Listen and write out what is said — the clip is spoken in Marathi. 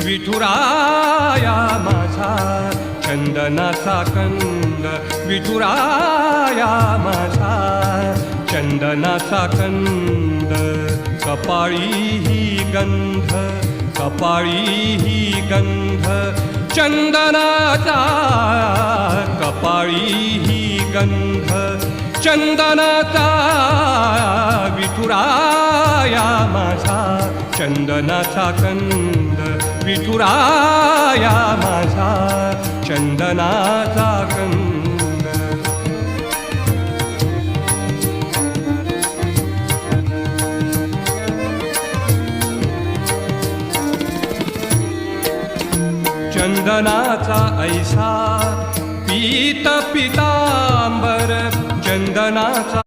विठुराया माझा चंदनाचा कंद, विठुराया माझा चंदनाचा कंद. कपाळी ही गंध, कपाळी ही गंध चंदनाचा, कपाळी ही गंध चंदनाचा. विठुराया माझा चंदनाचा कंद, विठुराया माझा चंदनाचा कंद. चंदनाचा ऐसा पीत पितांबर, चंदनाचा